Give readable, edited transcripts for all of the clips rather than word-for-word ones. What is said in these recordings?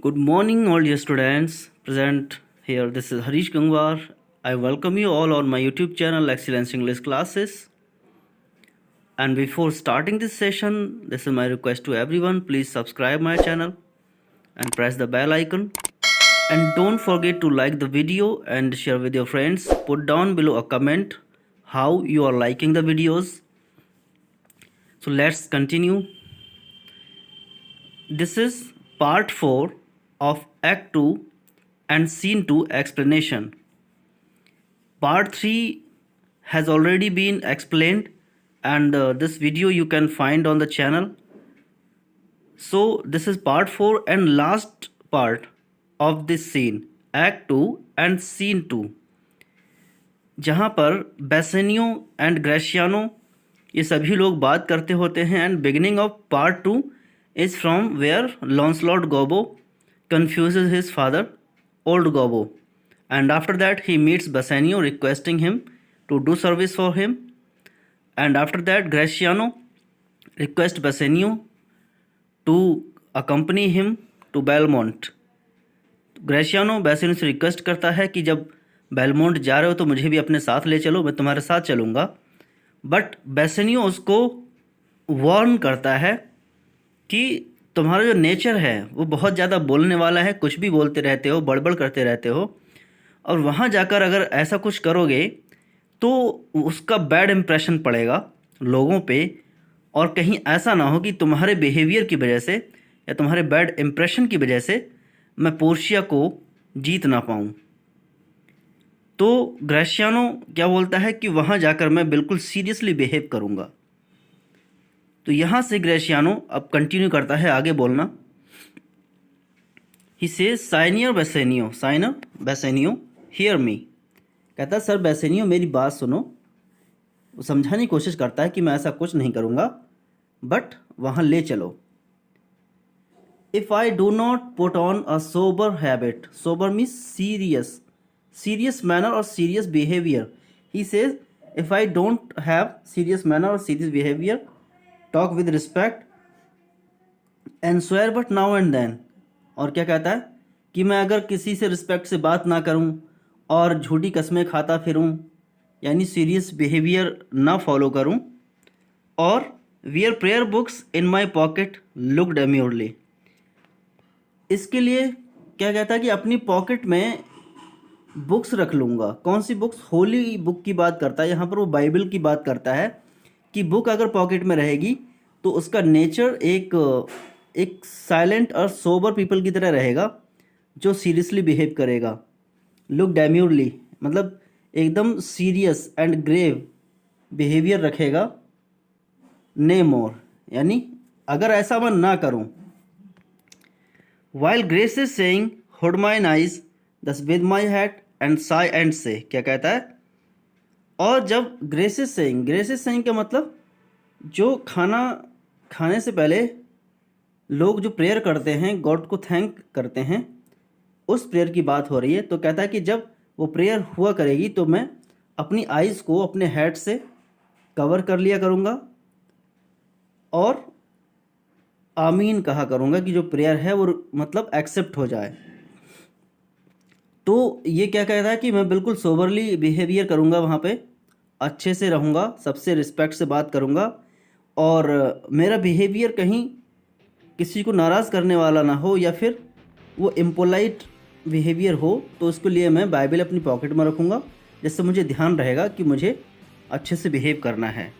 Good morning, all dear students present here. This is Harish Gangwar. I welcome you all on my YouTube channel, Excellence English Classes. And before starting this session, this is my request to everyone. Please subscribe my channel and press the bell icon. And don't forget to like the video and share with your friends. Put down below a comment how you are liking the videos. So let's continue. This is part 4 of Act 2 and Scene 2 explanation. Part 3 has already been explained and this video you can find on the channel. So this is part 4 and last part of this scene, Act 2 and Scene 2, जहाँ पर Bassanio and ग्रेशियानो ये सभी लोग बात करते होते हैं. And beginning of part 2 is from where Lancelot Gobbo confuses his father, old Gobbo, and after that he meets Bassanio requesting him to do service for him, and after that Gratiano requests Bassanio to accompany him to Belmont. Gratiano Bassanio से request करता है कि जब Belmont जा रहे हो तो मुझे भी अपने साथ ले चलो, मैं तुम्हारे साथ चलूँगा. बट बेसेनियो उसको वार्न करता है कि तुम्हारा जो नेचर है वो बहुत ज़्यादा बोलने वाला है, कुछ भी बोलते रहते हो, बड़बड़ करते रहते हो, और वहाँ जाकर अगर ऐसा कुछ करोगे तो उसका बैड इम्प्रेशन पड़ेगा लोगों पे, और कहीं ऐसा ना हो कि तुम्हारे बिहेवियर की वजह से या तुम्हारे बैड इम्प्रेशन की वजह से मैं पोर्शिया को जीत ना पाऊँ. तो ग्रेशियानो क्या बोलता है कि वहाँ जाकर मैं बिल्कुल सीरियसली बिहेव करूँगा. तो यहाँ से ग्रेशियानो अब कंटिन्यू करता है आगे बोलना. He says Signior Bassanio hear me. कहता है सर बेसेनियो मेरी बात सुनो. वो समझाने की कोशिश करता है कि मैं ऐसा कुछ नहीं करूँगा, बट वहाँ ले चलो. If I do not put on a sober habit, sober means serious manner और serious behaviour. He says if I don't have serious manner और serious behaviour, talk with respect and swear but now and then. और क्या कहता है कि मैं अगर किसी से रिस्पेक्ट से बात ना करूं और झूठी कस्में खाता फिरूं, यानी सीरियस बिहेवियर ना फॉलो करूं, और wear prayer books in my pocket look demurely. इसके लिए क्या कहता है कि अपनी पॉकेट में बुक्स रख लूँगा. कौन सी बुक्स? होली बुक की बात करता है यहाँ पर, वो बाइबल की बात करता है कि बुक अगर पॉकेट में रहेगी तो उसका नेचर एक साइलेंट और सोबर पीपल की तरह रहेगा जो सीरियसली बिहेव करेगा. लुक डेम्योरली मतलब एकदम सीरियस एंड ग्रेव बिहेवियर रखेगा. ने मोर यानी अगर ऐसा मैं ना करूं. While grace is saying hood mine eyes thus with my hat and sigh and say. क्या कहता है? और जब ग्रेसिस सेइंग का मतलब जो खाना खाने से पहले लोग जो प्रेयर करते हैं, गॉड को थैंक करते हैं, उस प्रेयर की बात हो रही है. तो कहता है कि जब वो प्रेयर हुआ करेगी तो मैं अपनी आइज़ को अपने हेड से कवर कर लिया करूँगा और आमीन कहा करूँगा कि जो प्रेयर है वो मतलब एक्सेप्ट हो जाए. तो ये क्या कहता है कि मैं बिल्कुल सोबरली बिहेवियर करूँगा, वहाँ पे अच्छे से रहूँगा, सबसे रिस्पेक्ट से बात करूँगा, और मेरा बिहेवियर कहीं किसी को नाराज़ करने वाला ना हो या फिर वो इम्पोलाइट बिहेवियर हो. तो उसके लिए मैं बाइबल अपनी पॉकेट में रखूँगा, जिससे मुझे ध्यान रहेगा कि मुझे अच्छे से बिहेव करना है.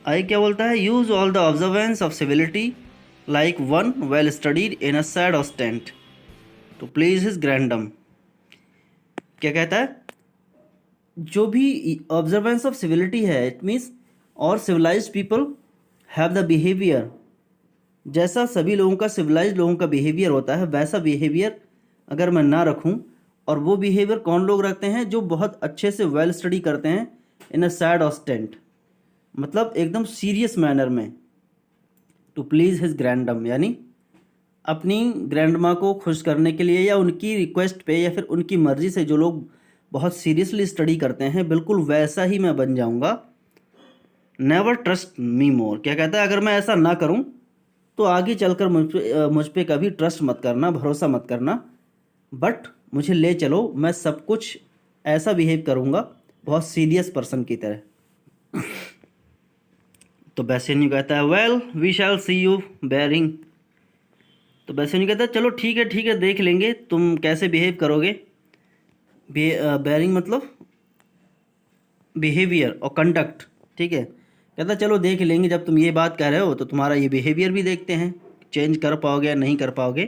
आई क्या बोलता है? Use all the observance of civility like one well studied in a sad ostent to please his grandam. क्या कहता है? जो भी ऑब्जर्वेंस ऑफ सिविलिटी है, इट मीन्स और civilised people have the behaviour, जैसा सभी लोगों का सिविलाइज्ड लोगों का बिहेवियर होता है वैसा बिहेवियर अगर मैं ना रखूं. और वो बिहेवियर कौन लोग रखते हैं? जो बहुत अच्छे से वेल स्टडी करते हैं इन अ सैड ऑस्टेंट, मतलब एकदम सीरियस मैनर में. टू प्लीज़ हिज ग्रैंडम यानी अपनी ग्रैंड माँ को खुश करने के लिए या उनकी रिक्वेस्ट पे या फिर उनकी मर्ज़ी से जो लोग बहुत सीरियसली स्टडी करते हैं, बिल्कुल वैसा ही मैं बन जाऊँगा. नेवर ट्रस्ट मी मोर. क्या कहता है? अगर मैं ऐसा ना करूँ तो आगे चलकर मुझ पे कभी ट्रस्ट मत करना, भरोसा मत करना, बट मुझे ले चलो, मैं सब कुछ ऐसा बिहेव करूँगा बहुत सीरियस पर्सन की तरह। तो बेसेनियो कहता है well we shall see your bearing. तो बेसेनियो कहता है चलो ठीक है ठीक है, देख लेंगे तुम कैसे बिहेव करोगे। बेयरिंग मतलब बिहेवियर और कंडक्ट, ठीक है। कहता चलो देख लेंगे, जब तुम ये बात कह रहे हो तो तुम्हारा ये बिहेवियर भी देखते हैं, चेंज कर पाओगे या नहीं कर पाओगे।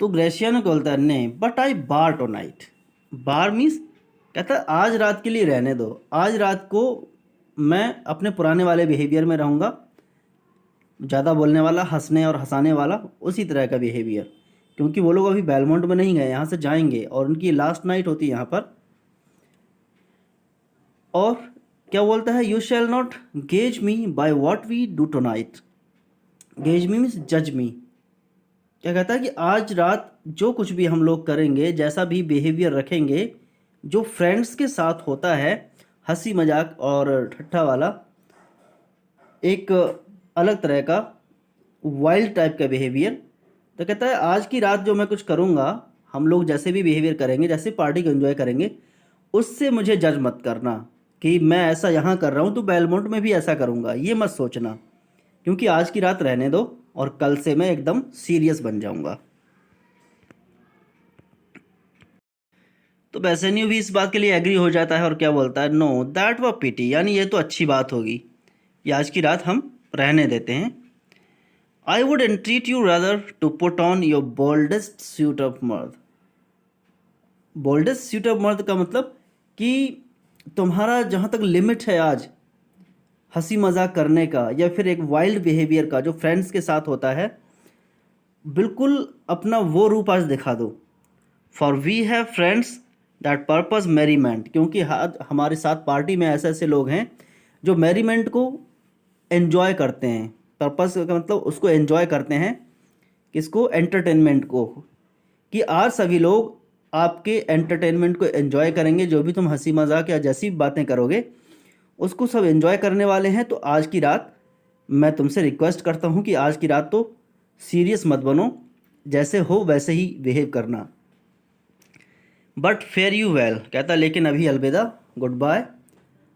तो ग्रेशियानो बोलता है नहीं, but I bar tonight. Bar means कहता है आज रात के लिए रहने दो, आज रात को मैं अपने पुराने वाले बिहेवियर में रहूँगा, ज़्यादा बोलने वाला, हंसने और हंसाने वाला, उसी तरह का बिहेवियर। क्योंकि वो लोग अभी बेलमोंट में नहीं गए, यहाँ से जाएंगे और उनकी लास्ट नाइट होती है यहाँ पर। और क्या बोलता है, you shall not gauge me by what we do tonight. Gauge me means जज मी। क्या कहता है कि आज रात जो कुछ भी हम लोग करेंगे, जैसा भी बिहेवियर रखेंगे, जो फ्रेंड्स के साथ होता है, हंसी मजाक और ठट्ठा वाला, एक अलग तरह का वाइल्ड टाइप का बिहेवियर। तो कहता है आज की रात जो मैं कुछ करूँगा, हम लोग जैसे भी बिहेवियर करेंगे, जैसे पार्टी को एंजॉय करेंगे, उससे मुझे जज मत करना कि मैं ऐसा यहाँ कर रहा हूँ तो बेलमोंट में भी ऐसा करूँगा, ये मत सोचना। क्योंकि आज की रात रहने दो और कल से मैं एकदम सीरियस बन जाऊँगा। तो बेसेनियो भी इस बात के लिए एग्री हो जाता है और क्या बोलता है, नो दैट व पिटी, यानी ये तो अच्छी बात होगी कि आज की रात हम रहने देते हैं। I would entreat you rather to put on your boldest suit of mirth. Boldest suit of mirth का मतलब कि तुम्हारा जहाँ तक लिमिट है आज हंसी मजाक करने का या फिर एक वाइल्ड बिहेवियर का जो फ्रेंड्स के साथ होता है, बिल्कुल अपना वो रूप आज दिखा दो। For we have friends that purpose merriment, क्योंकि हमारे साथ पार्टी में ऐसे ऐसे लोग हैं जो मैरीमेंट को एंजॉय करते हैं। पर्पस का मतलब उसको एंजॉय करते हैं, किसको, एंटरटेनमेंट को, कि आज सभी लोग आपके एंटरटेनमेंट को एंजॉय करेंगे, जो भी तुम हंसी मजाक या जैसी बातें करोगे उसको सब एंजॉय करने वाले हैं। तो आज की रात मैं तुमसे रिक्वेस्ट करता हूँ कि आज की रात तो सीरियस मत बनो, जैसे हो वैसे ही बिहेव करना। बट फेयर यू वेल, कहता लेकिन अभी अलविदा, good bye,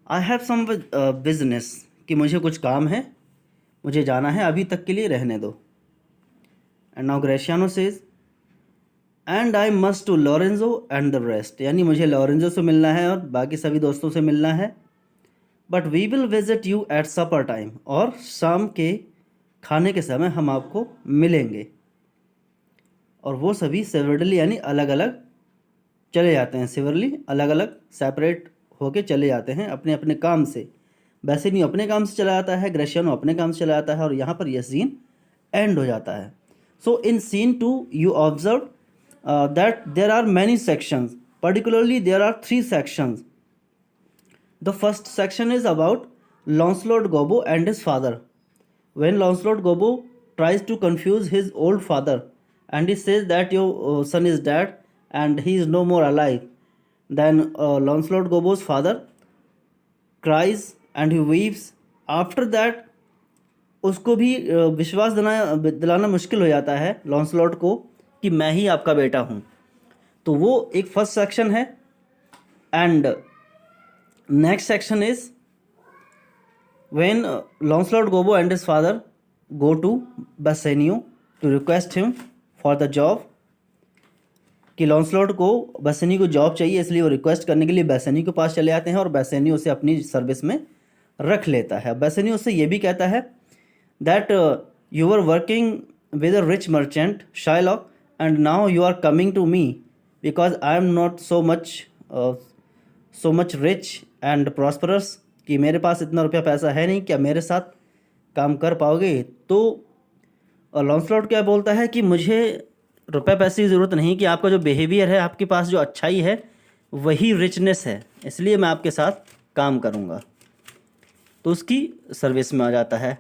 I have some business, कि मुझे कुछ काम है, मुझे जाना है, अभी तक के लिए रहने दो। And now Gratiano says and I must to Lorenzo and the rest, यानी मुझे लॉरेंजो से मिलना है और बाकी सभी दोस्तों से मिलना है। But we will visit you at supper time, और शाम के खाने के समय हम आपको मिलेंगे। और वो सभी सेवरली यानी अलग अलग चले जाते हैं, सेवरली अलग अलग सेपरेट होके चले जाते हैं अपने अपने काम से। बेसेनियो अपने काम से चला जाता है, ग्रेशियानो अपने काम से चला जाता है, और यहाँ पर यह सीन एंड हो जाता है। So in scene 2 you observe that there are many sections, particularly there are 3 sections. The first section is about Lancelot Gobbo and his father. When Lancelot Gobbo tries to confuse his old father and he says that your son is dead and he is no more alive, then Lancelot Gobbo's father cries and he weeps. After that उसको भी विश्वास दिलाना मुश्किल हो जाता है लॉन्सलॉट को कि मैं ही आपका बेटा हूँ। तो वो एक फर्स्ट सेक्शन है। And next section is when Launcelot Gobbo and his father go to Bassanio to request him for the job, कि लॉन्सलॉट को बेसेनियो को जॉब चाहिए, इसलिए वो रिक्वेस्ट करने के लिए बेसेनियो के पास चले आते हैं और बेसेनियो उसे अपनी सर्विस में रख लेता है। बेसेनियो उससे ये भी कहता है that you were working with a rich merchant Shylock and now you are coming to me because I am not so much rich and prosperous, कि मेरे पास इतना रुपया पैसा है नहीं, क्या मेरे साथ काम कर पाओगे। तो लॉन्सलॉट क्या बोलता है कि मुझे रुपये पैसे की ज़रूरत नहीं, कि आपका जो बिहेवियर है, आपके पास जो अच्छाई है वही रिचनेस है, इसलिए मैं आपके साथ काम करूँगा। तो उसकी सर्विस में आ जाता है।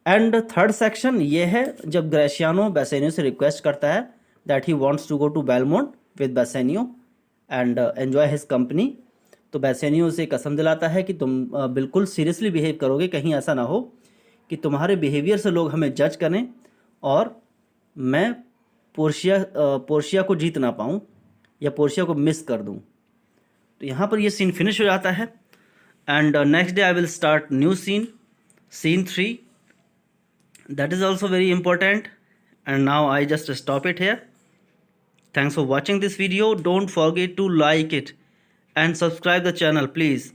एंड थर्ड सेक्शन ये है जब ग्रेशियानो बेसेनियो से रिक्वेस्ट करता है that he wants to go to Belmont with Bassanio and enjoy his company। तो बेसेनियो उसे कसम दिलाता है कि तुम बिल्कुल सीरियसली बिहेव करोगे, कहीं ऐसा ना हो कि तुम्हारे बिहेवियर से लोग हमें जज करें और मैं पोर्शिया को जीत ना पाऊँ या पोर्शिया को मिस कर दूँ। तो यहाँ पर ये सीन फिनिश हो जाता है and next day I will start new scene 3 that is also very important, and now I just stop it here. Thanks for watching this video. Don't forget to like it and subscribe the channel please.